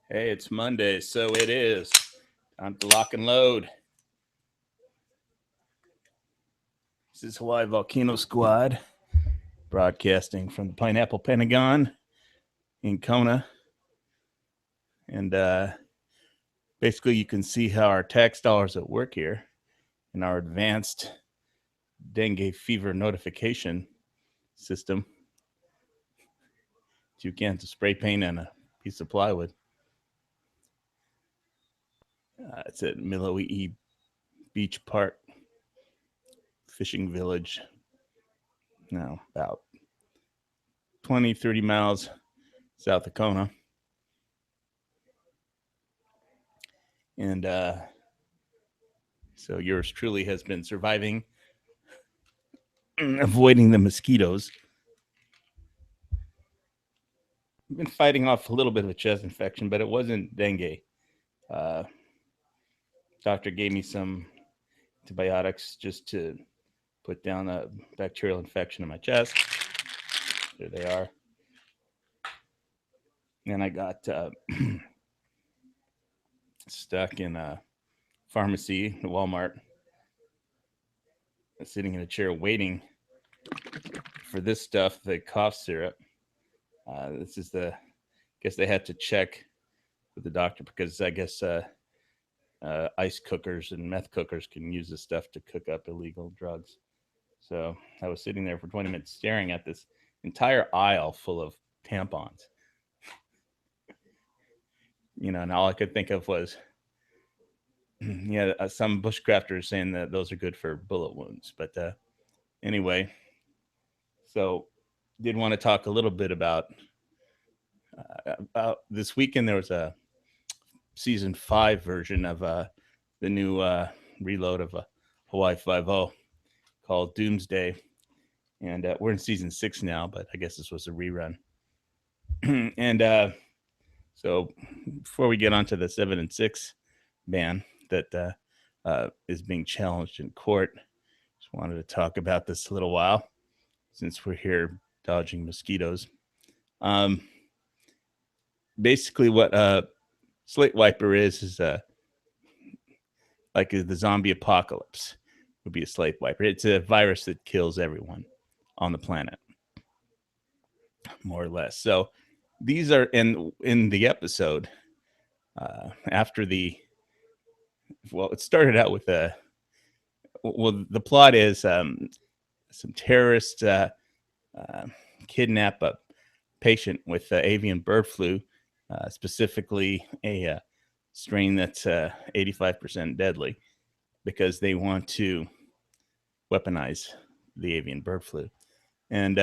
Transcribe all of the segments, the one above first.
Hey, it's Monday, so it is time to lock and load. This is Hawaii Volcano Squad, broadcasting from the Pineapple Pentagon in Kona. And basically, you can see how our tax dollars at work here in our advanced dengue fever notification system. 2 cans of spray paint and a piece of plywood. It's at Miloi Beach Park Fishing Village. Now, about 20, 30 miles south of Kona. And so yours truly has been surviving, avoiding the mosquitoes. I've been fighting off a little bit of a chest infection, but it wasn't dengue. Doctor gave me some antibiotics just to put down a bacterial infection in my chest. There they are. And I got stuck in a pharmacy, Walmart, sitting in a chair waiting for this stuff, the cough syrup. This is I guess they had to check with the doctor because I guess ice cookers and meth cookers can use this stuff to cook up illegal drugs. So I was sitting there for 20 minutes staring at this entire aisle full of tampons. And all I could think of was, some bushcrafters saying that those are good for bullet wounds. But anyway, so did want to talk a little bit about this weekend. There was a season 5 version of the new reload of Hawaii 5-0 called Doomsday. And we're in season 6 now, but I guess this was a rerun. And so before we get onto the 7 and 6 ban that is being challenged in court, just wanted to talk about this a little while since we're here dodging mosquitoes. Basically what Slate wiper is like the zombie apocalypse would be a slate wiper. It's a virus that kills everyone on the planet, more or less. So these are in the episode after it started out with the plot is some terrorists kidnap a patient with avian bird flu, specifically a strain that's 85% deadly, because they want to weaponize the avian bird flu. And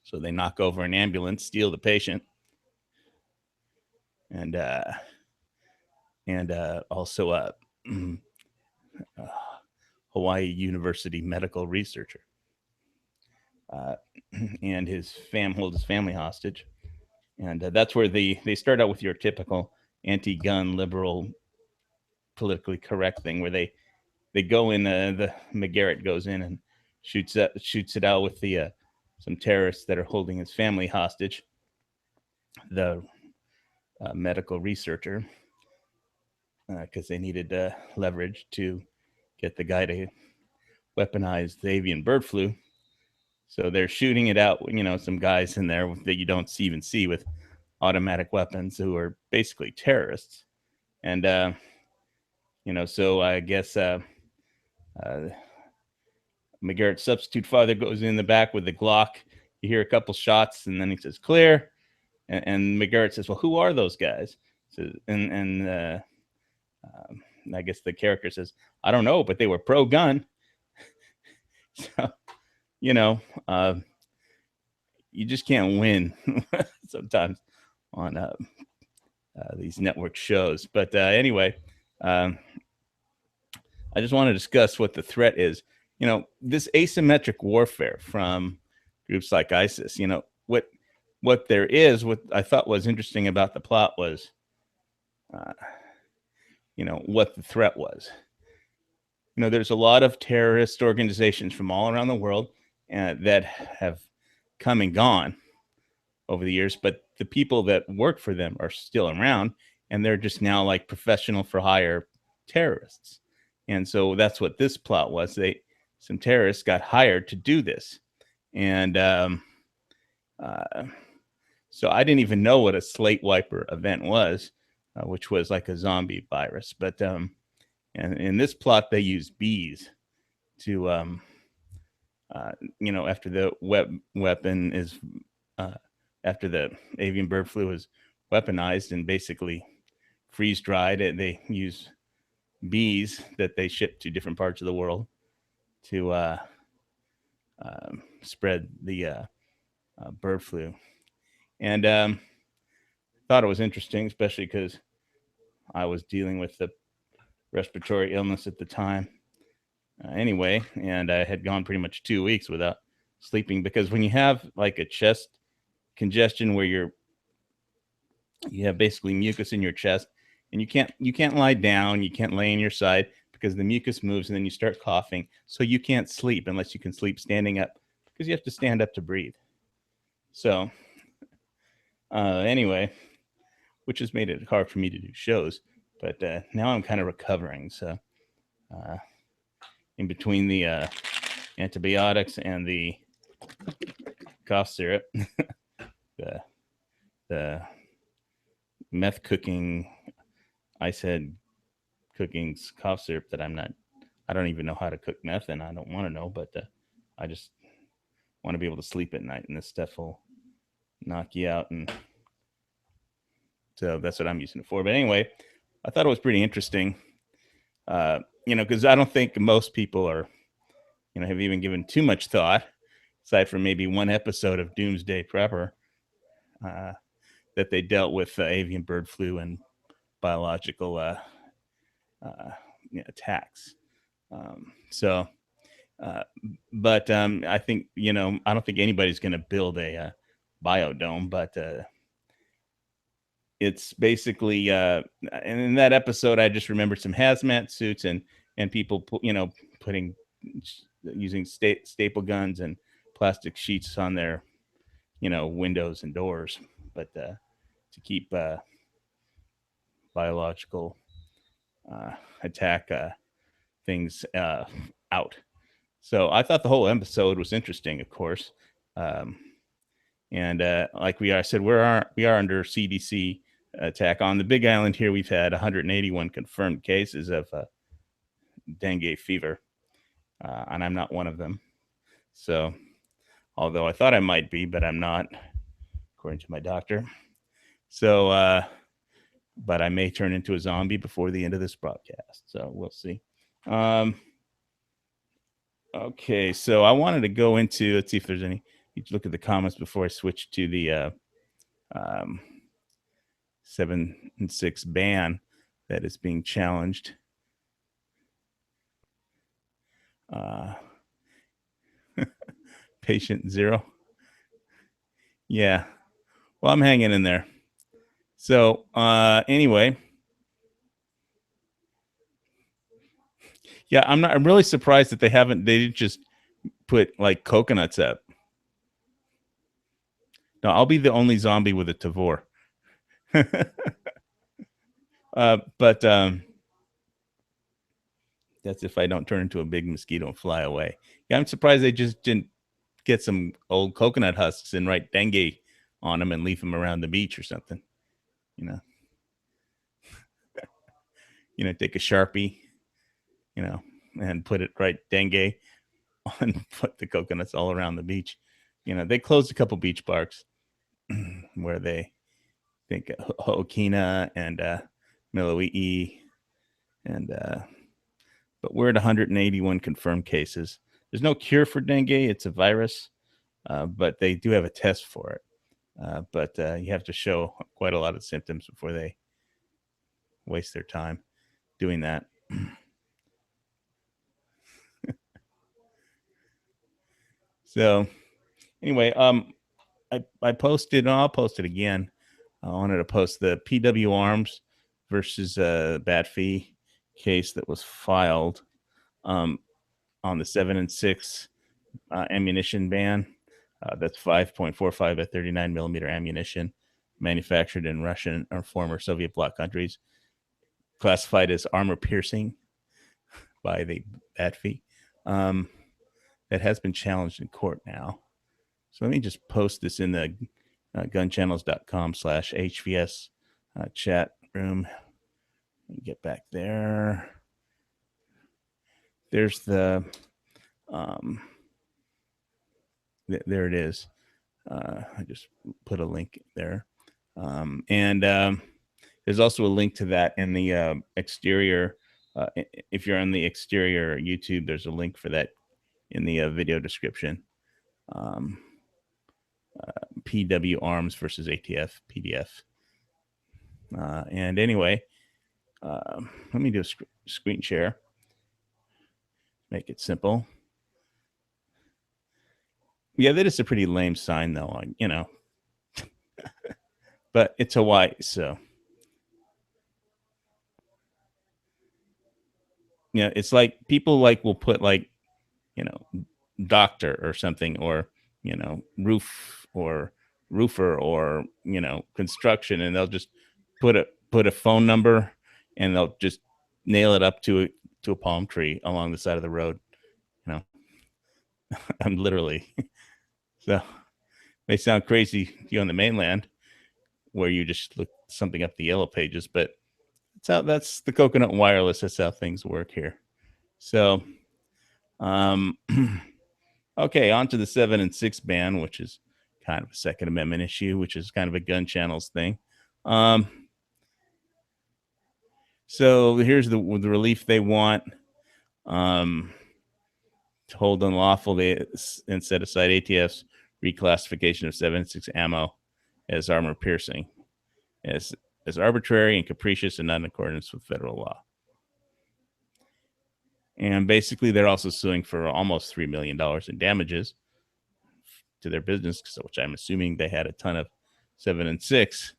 so they knock over an ambulance, steal the patient, and also a Hawaii University medical researcher, and hold his family hostage. And that's where they start out with your typical anti-gun liberal politically correct thing, where they go in, the McGarrett goes in and shoots it out with the some terrorists that are holding his family hostage, the medical researcher, because they needed leverage to get the guy to weaponize the avian bird flu. So they're shooting it out, some guys in there that you don't even see with automatic weapons who are basically terrorists. And, so I guess McGarrett's substitute father goes in the back with the Glock. You hear a couple shots, and then he says, "Clear." And McGarrett says, "Well, who are those guys?" So, and I guess the character says, "I don't know, but they were pro-gun." So, you just can't win sometimes on these network shows. But anyway, I just want to discuss what the threat is. This asymmetric warfare from groups like ISIS. What there is. What I thought was interesting about the plot was, what the threat was. There's a lot of terrorist organizations from all around the world that have come and gone. over the years, but the people that work for them are still around, and they're just now like professional for hire terrorists. And so that's what this plot was. Some terrorists got hired to do this, and uh, so I didn't even know what a slate wiper event was, which was like a zombie virus. But and in this plot, they use bees to after the weapon is after the avian bird flu is weaponized and basically freeze dried, and they use bees that they ship to different parts of the world to spread the bird flu. And thought it was interesting, especially because I was dealing with the respiratory illness at the time. Anyway, and I had gone pretty much 2 weeks without sleeping, because when you have like a chest congestion where you have basically mucus in your chest, and you can't lie down, you can't lay on your side because the mucus moves, and then you start coughing, so you can't sleep unless you can sleep standing up, because you have to stand up to breathe. So anyway, which has made it hard for me to do shows, but now I'm kind of recovering. So in between the antibiotics and the cough syrup, the meth cooking, I said cooking cough syrup that I don't even know how to cook meth, and I don't want to know, but I just want to be able to sleep at night, and this stuff will knock you out. And so that's what I'm using it for. But anyway, I thought it was pretty interesting, because I don't think most people are, have even given too much thought, aside from maybe one episode of Doomsday Prepper, that they dealt with avian bird flu and biological attacks. But I think, I don't think anybody's going to build a biodome, but it's basically, and in that episode, I just remembered some hazmat suits and people, using staple guns and plastic sheets on their, windows and doors, but to keep biological attack things out. So I thought the whole episode was interesting, of course. And like I said, we are under CDC attack. On the Big Island here, we've had 181 confirmed cases of dengue fever, and I'm not one of them. So, although I thought I might be, but I'm not, according to my doctor. So, but I may turn into a zombie before the end of this broadcast. So we'll see. Okay, so I wanted to go into, let's see if there's any, you look at the comments before I switch to the 7 and 6 ban that is being challenged. Patient zero. Yeah. Well, I'm hanging in there. So anyway. Yeah, I'm really surprised that they didn't just put like coconuts up. No, I'll be the only zombie with a Tavor. But that's if I don't turn into a big mosquito and fly away. Yeah, I'm surprised they just didn't get some old coconut husks and write dengue on them and leave them around the beach or something. Take a Sharpie, and put it right dengue on, put the coconuts all around the beach. They closed a couple beach parks where they think Ho'okina and Milwaukee, and but we're at 181 confirmed cases. There's no cure for dengue; it's a virus, but they do have a test for it. But you have to show quite a lot of symptoms before they waste their time doing that. So anyway, I posted, and I'll post it again. I wanted to post the PW Arms versus Bat Fee case that was filed on the 7 and 6 ammunition ban. That's 5.45 at 39 millimeter ammunition, manufactured in Russian or former Soviet bloc countries, classified as armor piercing by the BATFI. That has been challenged in court now. So let me just post this in the gunchannels.com/HVS chat room. Get back there. There's the, there it is. I just put a link there. And there's also a link to that in the exterior. If you're on the exterior YouTube, there's a link for that in the video description. PW Arms versus ATF PDF. And anyway, let me do a screen share. Make it simple. Yeah, that is a pretty lame sign, though, you know. But it's Hawaii, so. Yeah, it's like people like will put like, you know, doctor or something, or, you know, roof or roofer, or, you know, construction, and they'll just put a phone number, and they'll just nail it up to a palm tree along the side of the road. You know, I'm literally. So may sound crazy to you on the mainland, where you just look something up the yellow pages, but that's the Coconut Wireless. That's how things work here. So, okay, on to the 7 and 6 ban, which is kind of a Second Amendment issue, which is kind of a gun channels thing. So here's the relief they want. To hold unlawful and set aside ATF's reclassification of 7 and 6 ammo as armor piercing as arbitrary and capricious and not in accordance with federal law. And basically, they're also suing for almost $3 million in damages to their business, which I'm assuming they had a ton of 7 and 6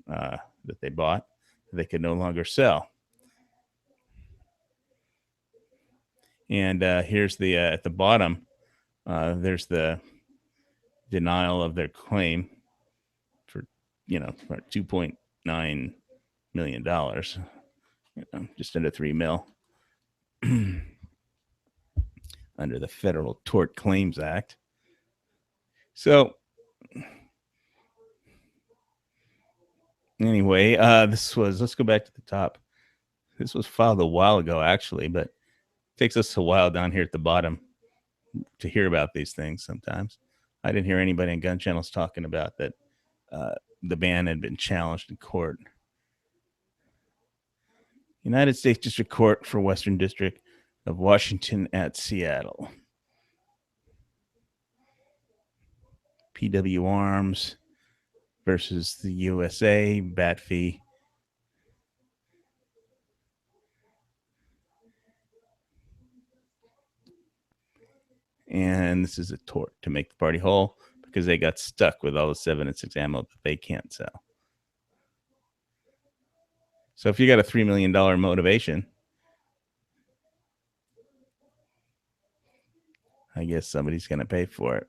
that they bought that they could no longer sell. And here's the at the bottom, there's the denial of their claim for, you know, for $2.9 million, you know, just under 3 mil under the Federal Tort Claims Act. So anyway, this was, let's go back to the top. This was filed a while ago, actually, but it takes us a while down here at the bottom to hear about these things sometimes. I didn't hear anybody in gun channels talking about that the ban had been challenged in court. United States District Court for Western District of Washington at Seattle. PW Arms versus the USA, BATFI. And this is a tort to make the party whole because they got stuck with all the 7 and 6 ammo that they can't sell. So if you got a $3 million motivation, I guess somebody's going to pay for it,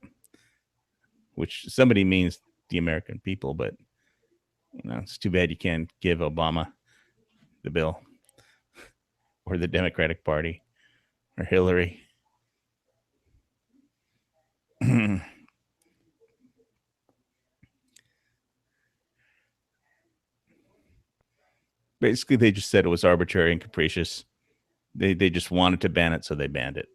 which somebody means the American people, but you know, it's too bad you can't give Obama the bill, or the Democratic Party, or Hillary. Basically, they just said it was arbitrary and capricious. They just wanted to ban it, so they banned it.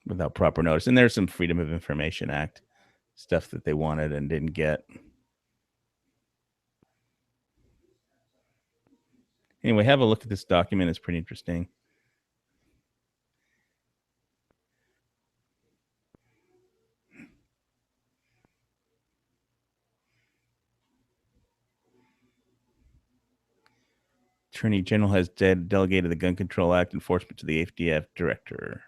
Without proper notice. And there's some Freedom of Information Act stuff that they wanted and didn't get. Anyway, have a look at this document. It's pretty interesting. Attorney General has delegated the Gun Control Act enforcement to the ATF director.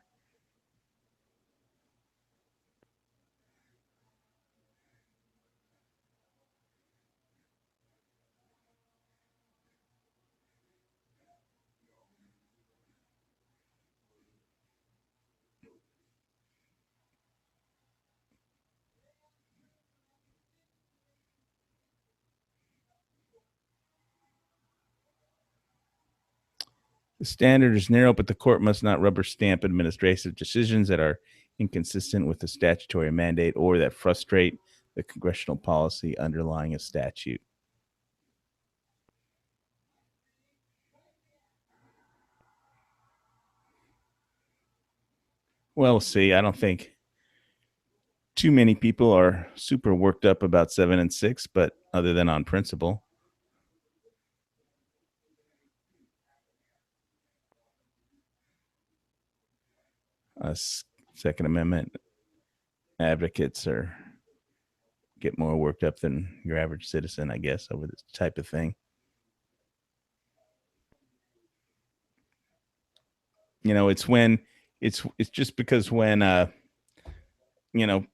The standard is narrow, but the court must not rubber stamp administrative decisions that are inconsistent with the statutory mandate or that frustrate the congressional policy underlying a statute. Well, see, I don't think too many people are super worked up about 7 and 6, but other than on principle. Us Second Amendment advocates get more worked up than your average citizen, I guess, over this type of thing. It's when it's just because when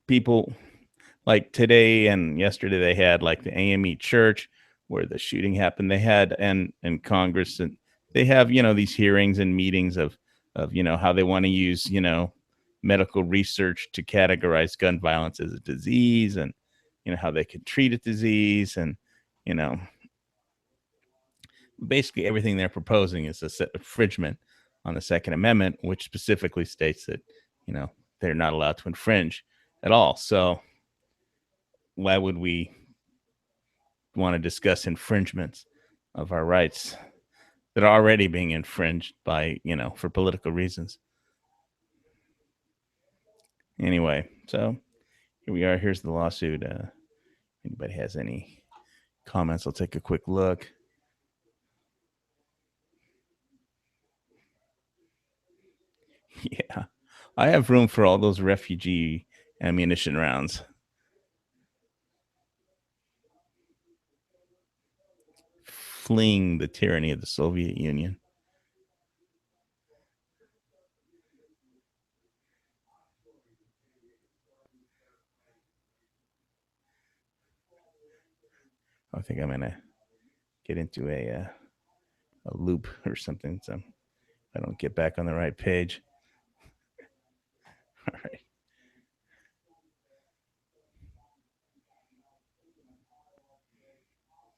people like today and yesterday they had like the AME church where the shooting happened. They had and Congress, and they have these hearings and meetings of how they want to use medical research to categorize gun violence as a disease, and how they could treat a disease, and you know basically everything they're proposing is a set infringement on the Second Amendment, which specifically states that they're not allowed to infringe at all. So why would we want to discuss infringements of our rights that are already being infringed by for political reasons? Anyway, so here we are. Here's the lawsuit. Anybody has any comments? I'll take a quick look. Yeah, I have room for all those refugee ammunition rounds. Fleeing the tyranny of the Soviet Union. I think I'm gonna get into a loop or something, so I don't get back on the right page. All right.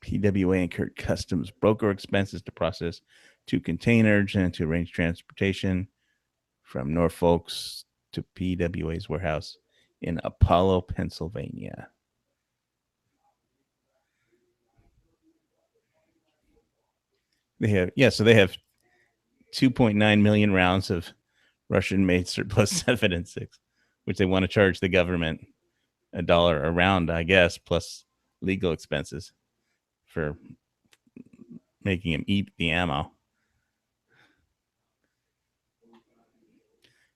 PWA incurred customs broker expenses to process 2 containers and to arrange transportation from Norfolk's to PWA's warehouse in Apollo, Pennsylvania. They have 2.9 million rounds of Russian-made surplus 7 and 6, which they want to charge the government $1 a round, I guess, plus legal expenses for making him eat the ammo.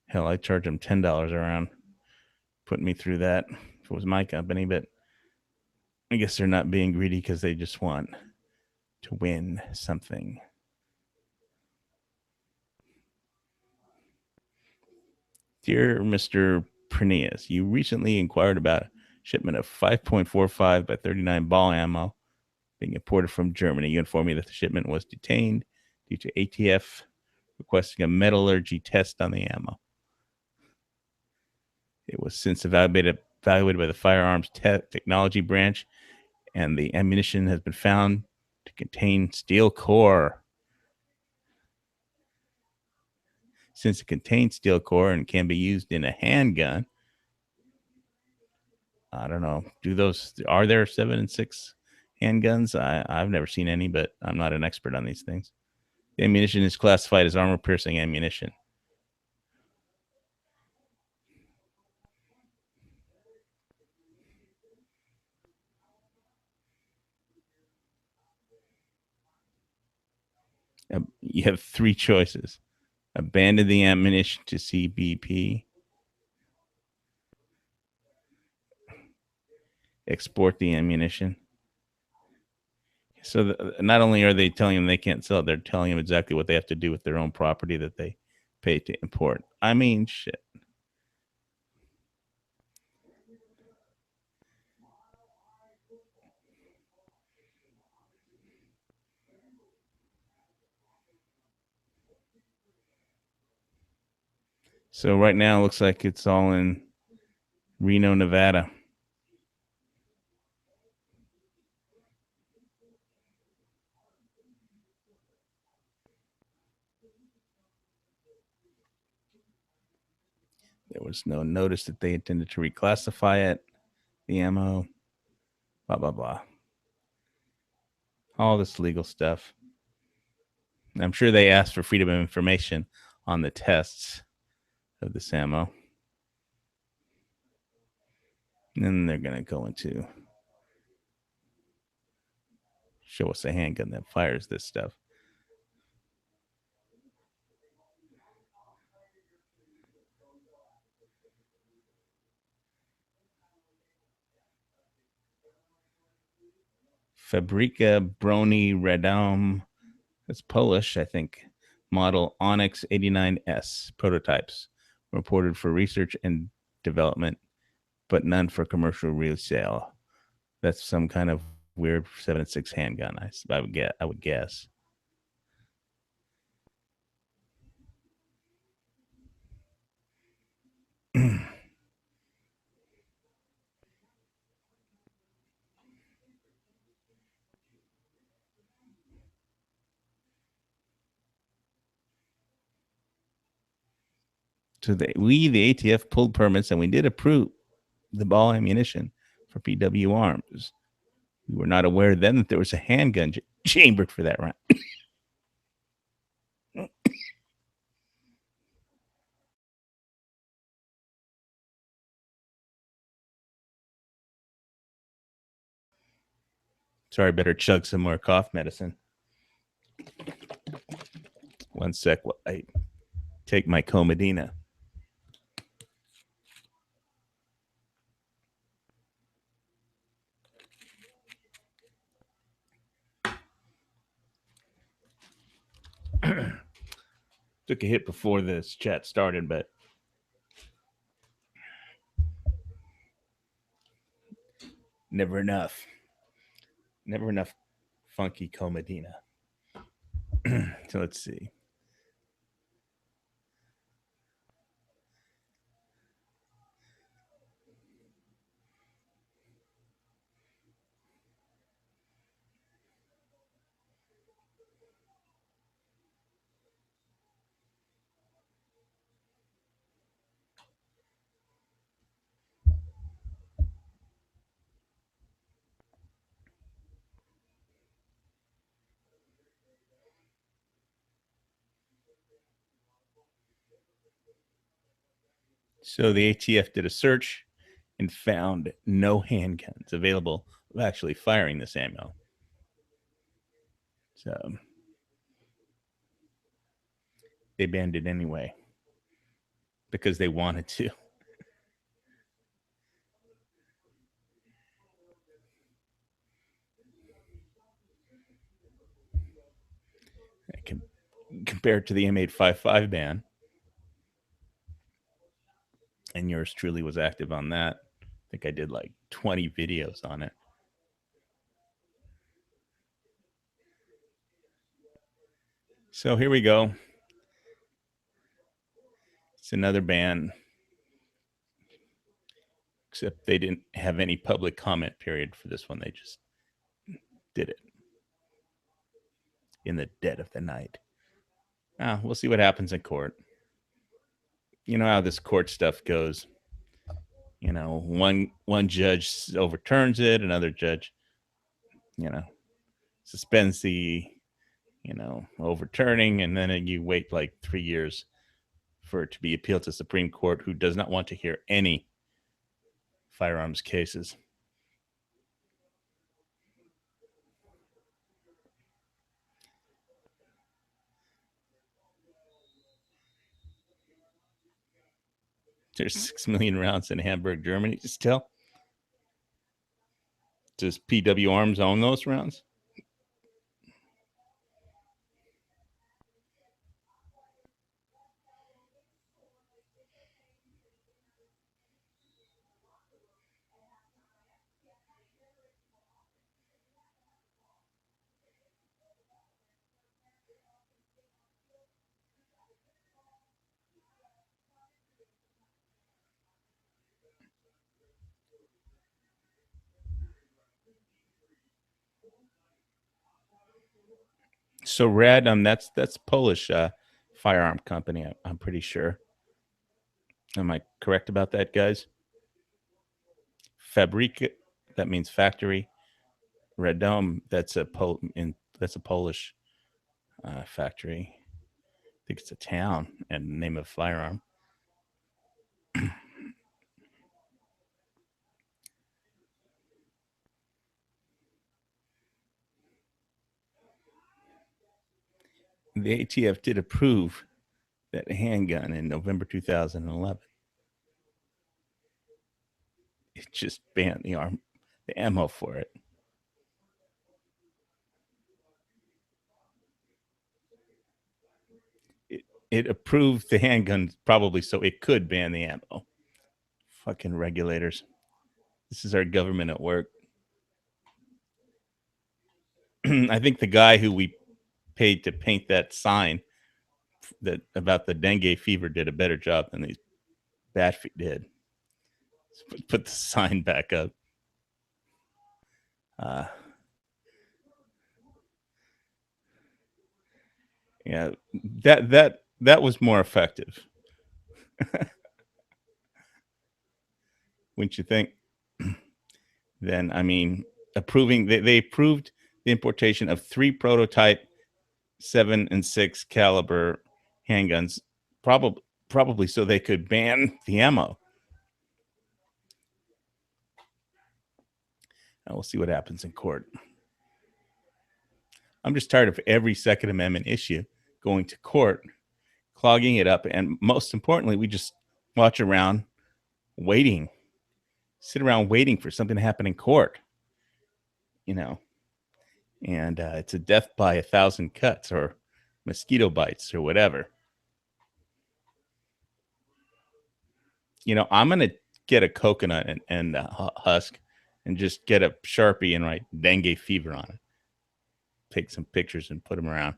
Hell, I'd charge him $10 a round, putting me through that if it was my company, but I guess they're not being greedy because they just want to win something. Dear Mr. Prineas, you recently inquired about a shipment of 5.45 by 39 ball ammo being imported from Germany. You informed me that the shipment was detained due to ATF requesting a metallurgy test on the ammo. It was since evaluated by the Firearms Technology Branch, and the ammunition has been found to contain steel core. Since it contains steel core and can be used in a handgun, I don't know. Are there 7 and 6 handguns? I've never seen any, but I'm not an expert on these things. The ammunition is classified as armor-piercing ammunition. You have 3 choices: abandon the ammunition to CBP, export the ammunition. So not only are they telling them they can't sell it, they're telling them exactly what they have to do with their own property that they pay to import. I mean, shit. So right now it looks like it's all in Reno, Nevada. There was no notice that they intended to reclassify it, the ammo, blah, blah, blah. All this legal stuff. I'm sure they asked for freedom of information on the tests of this ammo. And then they're going to go into show us a handgun that fires this stuff. Fabryka Broni Radom. That's Polish, I think. Model Onyx 89S prototypes reported for research and development, but none for commercial resale. That's some kind of weird 7.6 handgun. I would guess. So the ATF, pulled permits, and we did approve the ball ammunition for PW Arms. We were not aware then that there was a handgun chambered for that round. Sorry, better chug some more cough medicine. One sec while I take my Comedina. Took a hit before this chat started, but never enough. Never enough funky Comedina. So let's see. So the ATF did a search and found no handguns available of actually firing this ammo. So they banned it anyway because they wanted to. Compared to the M855 ban, and yours truly was active on that. I think I did like 20 videos on it. So here we go. It's another ban, except they didn't have any public comment period for this one. They just did it in the dead of the night. We'll see what happens in court. You know how this court stuff goes. You know, one judge overturns it, another judge, suspends the, overturning, and then you wait like 3 years for it to be appealed to Supreme Court, who does not want to hear any firearms cases. There's 6 million rounds in Hamburg, Germany still. Does PW Arms own those rounds? So Red, that's Polish firearm company. I'm pretty sure. Am I correct about that, guys? Fabrik, that means factory. Radom, that's a Polish factory. I think it's a town and the name of a firearm. The ATF did approve that handgun in November 2011. It just banned the ammo for it. It approved the handgun probably so it could ban the ammo. Fucking regulators. This is our government at work. I think the guy who we paid to paint that sign that about the dengue fever did a better job than these bat feet did. Put the sign back up. Yeah, that was more effective. Wouldn't you think? Then I mean, they approved the importation of 3 prototype 7 and 6 caliber handguns, probably so they could ban the ammo. And we'll see what happens in court. I'm just tired of every Second Amendment issue going to court, clogging it up, and most importantly, we just watch around waiting, sit around waiting for something to happen in court, you know. And it's a death by 1,000 cuts or mosquito bites or whatever. I'm gonna get a coconut and husk and just get a Sharpie and write dengue fever on it. Take some pictures and put them around.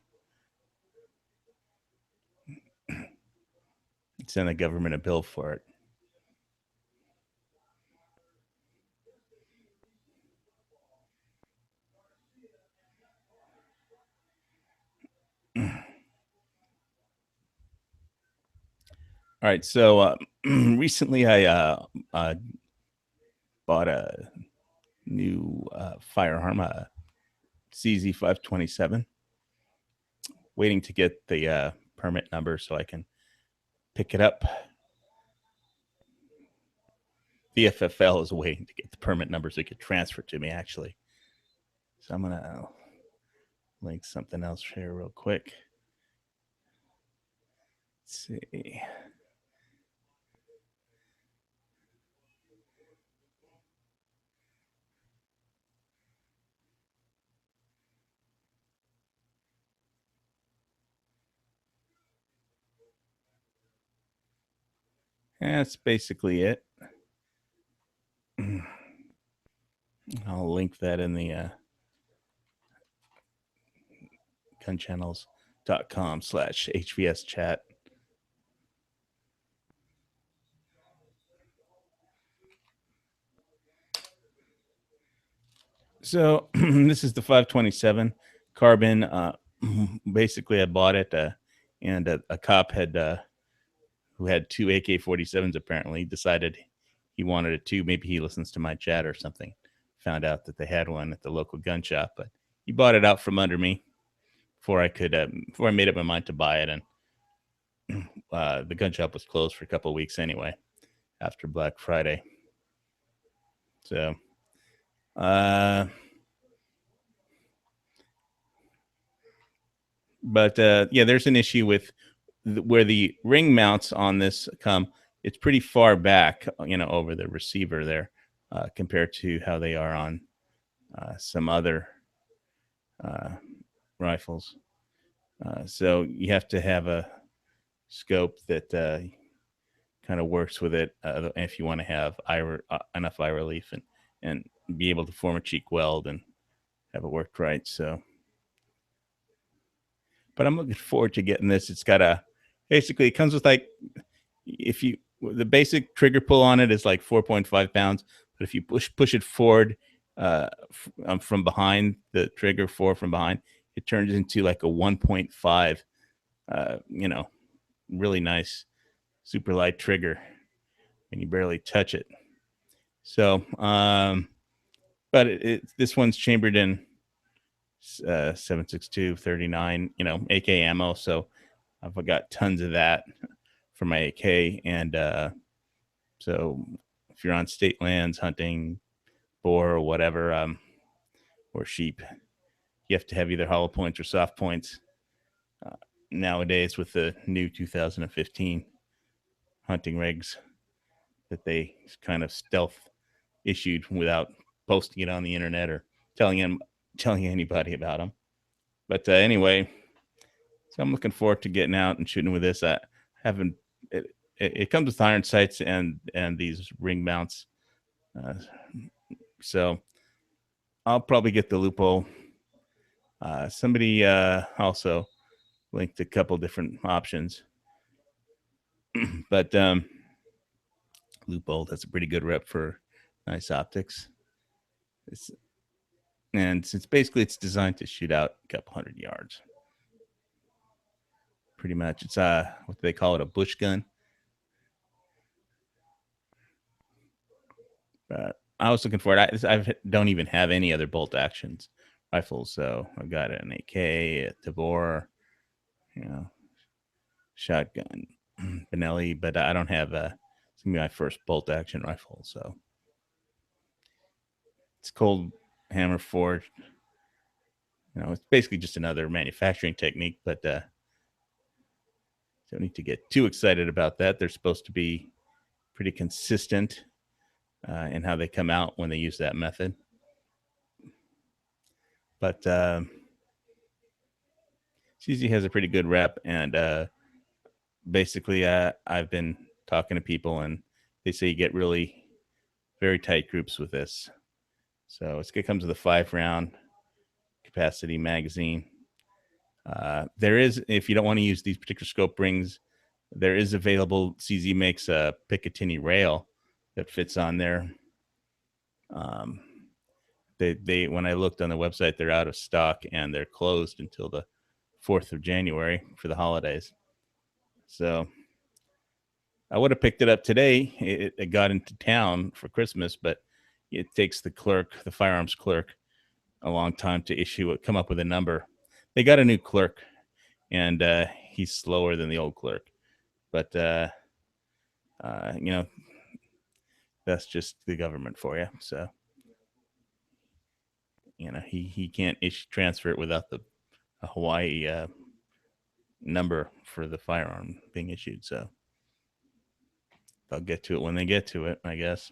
Send the government a bill for it. All right, so recently I bought a new firearm, a CZ527. Waiting to get the permit number so I can pick it up. The FFL is waiting to get the permit number so it could transfer to me, actually. So I'm gonna link something else here real quick. Let's see. That's basically it. I'll link that in the gunchannels.com/HVS chat. So this is the 527 carbon. Basically, I bought it, and a cop who had 2 AK-47s apparently decided he wanted it too. Maybe he listens to my chat or something. Found out that they had one at the local gun shop, but he bought it out from under me before I made up my mind to buy it. And the gun shop was closed for a couple of weeks anyway after Black Friday. So, but yeah, there's an issue with where the ring mounts on this come. It's pretty far back, over the receiver there, compared to how they are on some other rifles. So you have to have a scope that kind of works with it if you want to have enough eye relief and be able to form a cheek weld and have it worked right. So, but I'm looking forward to getting this. It's got basically it comes with the basic trigger pull on it is like 4.5 pounds, but if you push it forward from behind the trigger from behind, it turns into like a 1.5, really nice, super light trigger. and you barely touch it. So, but this one's chambered in 7.62 39, AK ammo. So I've got tons of that for my AK. And so if you're on state lands hunting boar or whatever, or sheep, you have to have either hollow points or soft points. Nowadays, with the new 2015 hunting rigs that they kind of stealth issued without posting it on the internet or telling anybody about them. But anyway, so I'm looking forward to getting out and shooting with this. I haven't. It comes with iron sights and these ring mounts, so I'll probably get the loophole. Somebody also linked a couple different options, but loophole, that's a pretty good rep for nice optics. It's designed to shoot out a couple 100 yards. Pretty much, it's what they call it, a bush gun. But I was looking for it. I don't even have any other bolt actions rifles, so I've got an AK, a Tabor, shotgun, Benelli, but I don't have it's gonna be my first bolt action rifle. So it's cold hammer forged. It's basically just another manufacturing technique, but don't need to get too excited about that. They're supposed to be pretty consistent in how they come out when they use that method. But CZ has a pretty good rep, and basically I've been talking to people, and they say you get really very tight groups with this. So it comes with a 5-round capacity magazine. There is, if you don't want to use these particular scope rings, there is available. CZ makes a Picatinny rail that fits on there. They when I looked on the website, they're out of stock and they're closed until the 4th of January for the holidays. So I would have picked it up today. It got into town for Christmas, but it takes the firearms clerk, a long time to come up with a number. They got a new clerk, and he's slower than the old clerk. But that's just the government for you. So he can't transfer it without the Hawaii number for the firearm being issued. So they'll get to it when they get to it, I guess.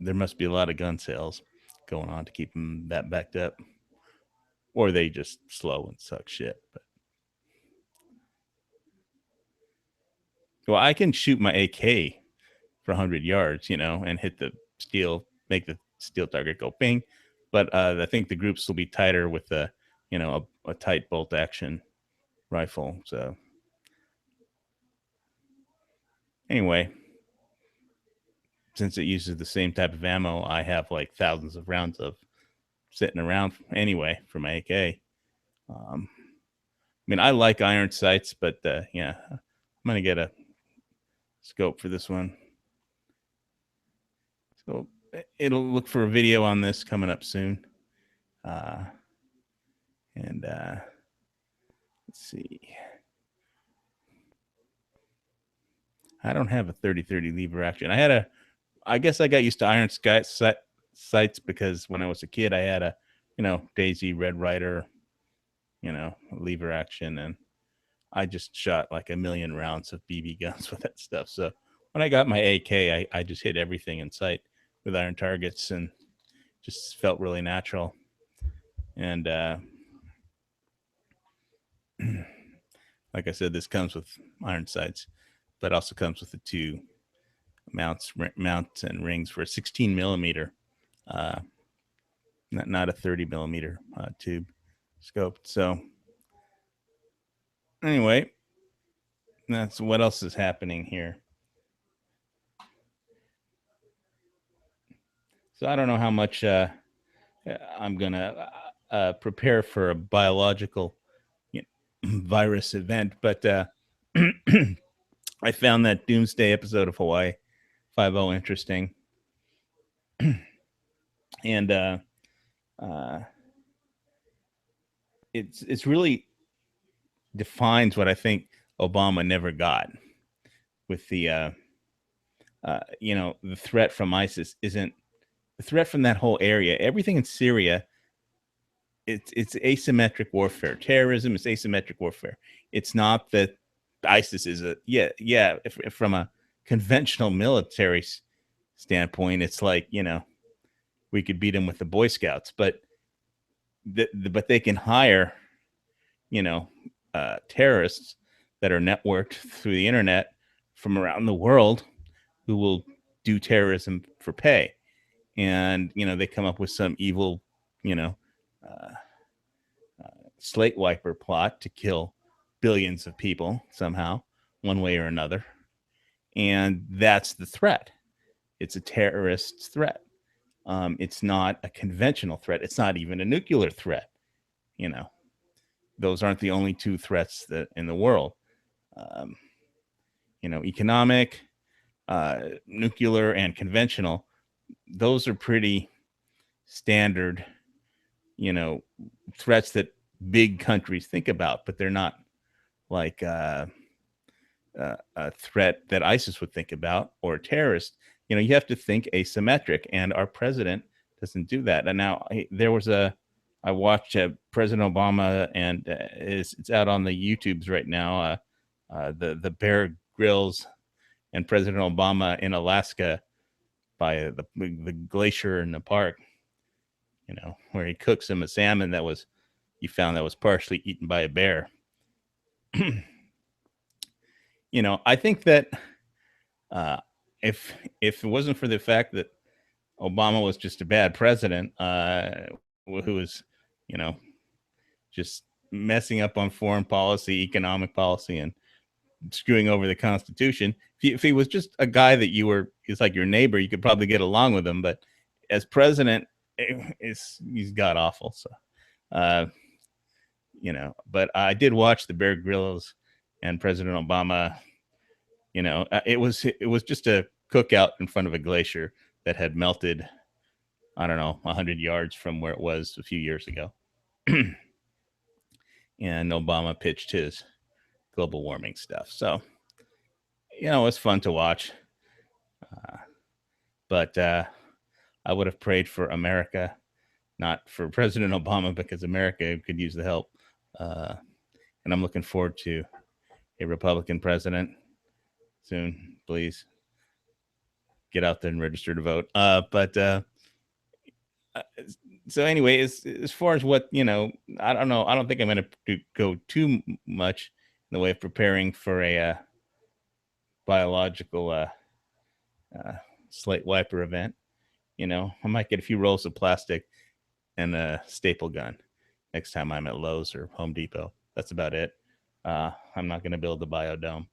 There must be a lot of gun sales going on to keep them that backed up, or they just slow and suck shit. But well, I can shoot my AK for 100 yards, and hit the steel, make the steel target go ping. But I think the groups will be tighter with a tight bolt action rifle. So anyway, since it uses the same type of ammo, I have like thousands of rounds of sitting around anyway for my AK. I like iron sights, but I'm gonna get a scope for this one. So it'll look for a video on this coming up soon. And let's see. I don't have a 30-30 lever action. I guess I got used to iron sights because when I was a kid, I had a, Daisy Red Ryder, lever action, and I just shot like 1 million rounds of BB guns with that stuff. So when I got my AK, I just hit everything in sight with iron targets and just felt really natural. And like I said, this comes with iron sights, but also comes with the 2 mounts and rings for a 16 millimeter, not a 30 millimeter tube scope. So anyway, that's what else is happening here. So I don't know how much I'm gonna prepare for a biological virus event, but I found that Doomsday episode of Hawaii Five-0 interesting, and it's really defines what I think Obama never got with the the threat from ISIS isn't the threat from that whole area. Everything in Syria, it's asymmetric warfare. Terrorism is asymmetric warfare. It's not that ISIS is if from a conventional military standpoint, it's like we could beat them with the Boy Scouts, but but they can hire terrorists that are networked through the internet from around the world who will do terrorism for pay, and they come up with some evil you know uh, slate wiper plot to kill billions of people somehow, one way or another. And that's the threat. It's a terrorist threat. It's not a conventional threat. It's not even a nuclear threat. You know, those aren't the only two threats that in the world. Um, economic, nuclear, and conventional. Those are pretty standard, threats that big countries think about, but they're not like a threat that ISIS would think about or a terrorist. You have to think asymmetric, and our president doesn't do that. And now I watched President Obama, and it's out on the YouTubes right now. The Bear Grylls and President Obama in Alaska by the glacier in the park. Where he cooks him a salmon he found that was partially eaten by a bear. I think that if it wasn't for the fact that Obama was just a bad president, who was, just messing up on foreign policy, economic policy, and screwing over the Constitution. If he was just a guy that he's like your neighbor, you could probably get along with him. But as president, he's god awful. So, but I did watch the Bear Grylls and President Obama. It was just a cookout in front of a glacier that had melted, I don't know, 100 yards from where it was a few years ago. And Obama pitched his global warming stuff. So, it's fun to watch. But I would have prayed for America, not for President Obama, because America could use the help. And I'm looking forward to a Republican president soon. Please get out there and register to vote. So anyway, as far as what, I don't know. I don't think I'm going to go too much in the way of preparing for a biological slate wiper event. I might get a few rolls of plastic and a staple gun next time I'm at Lowe's or Home Depot. That's about it. I'm not going to build the biodome.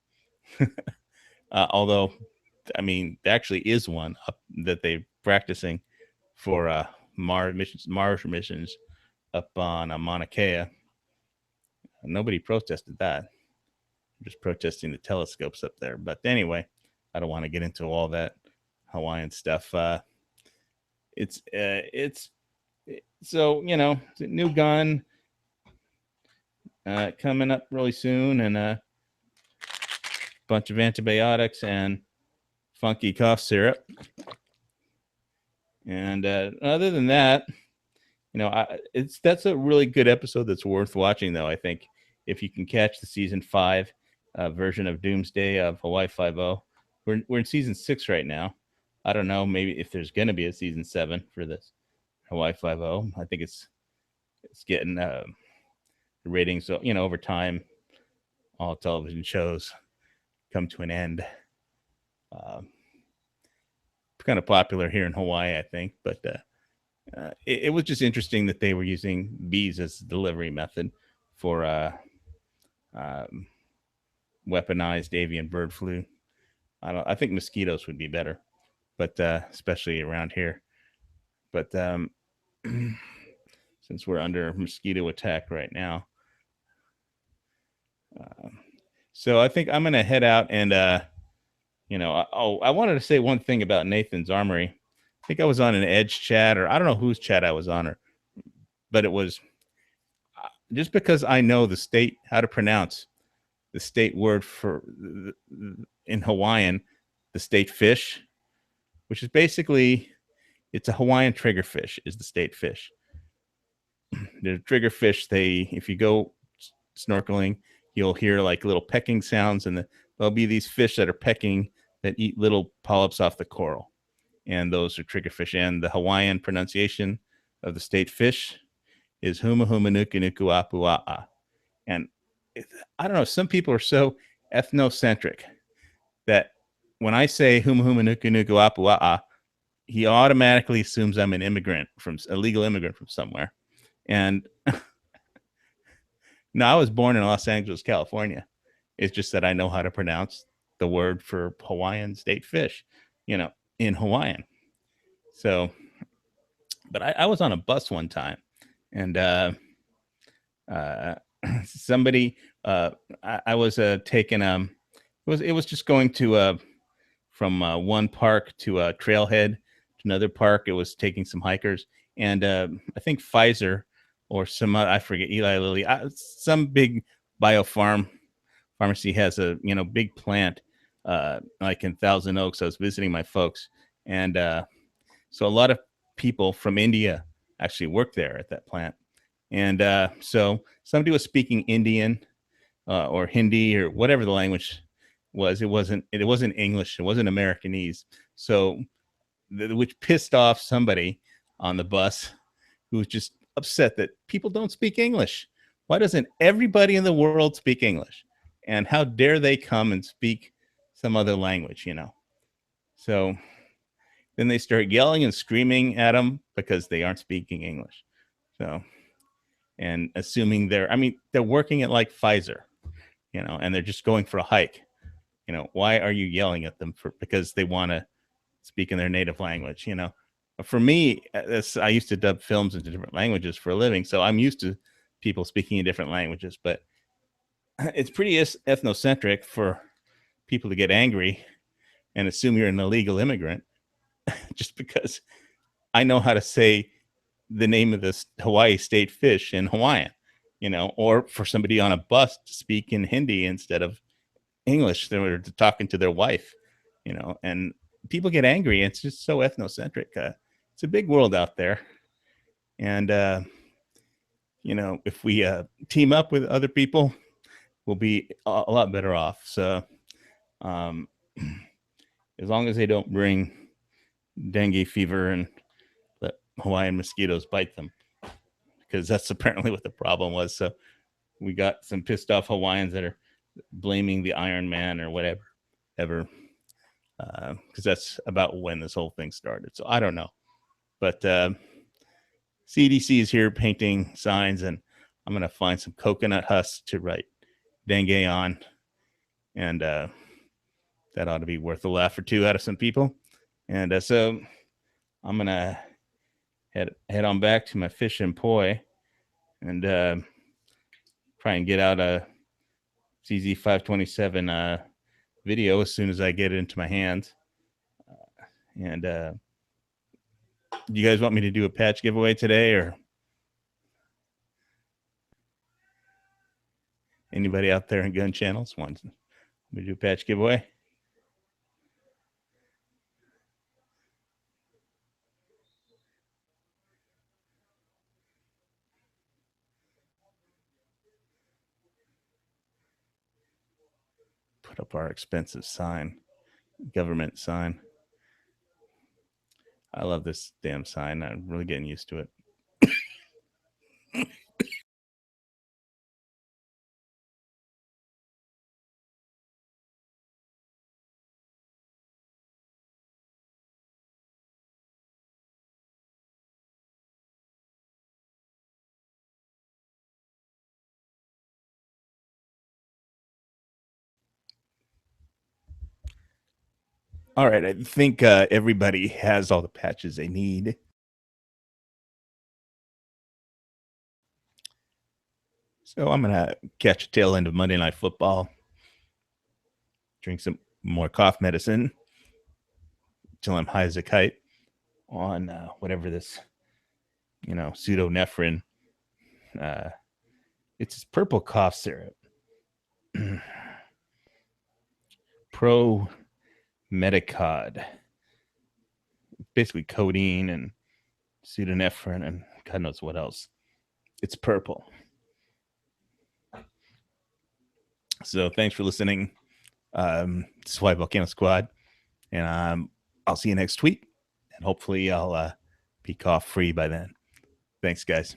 Although, I mean, there actually is one that they're practicing for Mars missions up on Mauna Kea. Nobody protested that. I'm just protesting the telescopes up there. But anyway, I don't want to get into all that Hawaiian stuff. It's so new gun coming up really soon, and a bunch of antibiotics and funky cough syrup. And other than that, that's a really good episode that's worth watching, though. I think if you can catch the season 5 version of Doomsday of Hawaii Five-0, we're in season 6 right now. I don't know, maybe if there's going to be a season 7 for this Hawaii Five-0. I think it's getting the ratings. So over time, all television shows come to an end. Kind of popular here in Hawaii, I think, but it was just interesting that they were using bees as a delivery method for weaponized avian bird flu. I think mosquitoes would be better, but especially around here. But since we're under mosquito attack right now, So I think I'm gonna head out and I wanted to say one thing about Nathan's Armory. I think I was on an Edge chat, or I don't know whose chat I was on, but it was just because I know the state how to pronounce the state word for in Hawaiian, the state fish, which is basically it's a Hawaiian triggerfish is the state fish. The triggerfish, if you go snorkeling, you'll hear like little pecking sounds, and there'll be these fish that are pecking that eat little polyps off the coral, and those are triggerfish. And the Hawaiian pronunciation of the state fish is huma huma nuku nuku apu a. And I don't know, some people are so ethnocentric that when I say huma huma nuku nuku apu a, he automatically assumes I'm an immigrant from a legal immigrant from somewhere. And no, I was born in Los Angeles, California. It's just that I know how to pronounce the word for Hawaiian state fish, in Hawaiian. So, but I was on a bus one time, and uh, somebody, I was taking it was just going to from one park to a trailhead to another park. It was taking some hikers, and I think Pfizer or some I forget Eli Lilly, some big biopharm pharmacy has a big plant like in Thousand Oaks. I was visiting my folks, and so a lot of people from India actually work there at that plant. And so somebody was speaking Indian or Hindi or whatever the language was. It wasn't English. It wasn't Americanese. So which pissed off somebody on the bus who was just upset that people don't speak English. Why doesn't everybody in the world speak English? And how dare they come and speak some other language? So then they start yelling and screaming at them because they aren't speaking English. So, and assuming they're working at like Pfizer, and they're just going for a hike. Why are you yelling at them because they want to speak in their native language? For me, I used to dub films into different languages for a living, so I'm used to people speaking in different languages. But it's pretty ethnocentric for people to get angry and assume you're an illegal immigrant just because I know how to say the name of this Hawaii state fish in Hawaiian, or for somebody on a bus to speak in Hindi instead of English. They were talking to their wife, and people get angry. It's just so ethnocentric. It's a big world out there. And, if we team up with other people, we'll be a lot better off. So, um, as long as they don't bring dengue fever and let Hawaiian mosquitoes bite them, because that's apparently what the problem was. So we got some pissed off Hawaiians that are blaming the Iron Man or whatever, because that's about when this whole thing started. So I don't know, but CDC is here painting signs, and I'm gonna find some coconut husks to write dengue on, and that ought to be worth a laugh or two out of some people. And so I'm gonna head on back to my fish and poi, and try and get out a CZ527 video as soon as I get it into my hands. And do you guys want me to do a patch giveaway today, or anybody out there in gun channels wants me to do a patch giveaway? Put up our expensive sign, government sign. I love this damn sign. I'm really getting used to it. All right, I think everybody has all the patches they need. So I'm gonna catch a tail end of Monday Night Football drink some more cough medicine till I'm high as a kite on whatever this, pseudoephedrine. It's purple cough syrup. Pro Medicod. Basically codeine and pseudoephedrine and God knows what else. It's purple. So thanks for listening. This is Why Volcano Squad. And I'll see you next week. And hopefully I'll be cough free by then. Thanks, guys.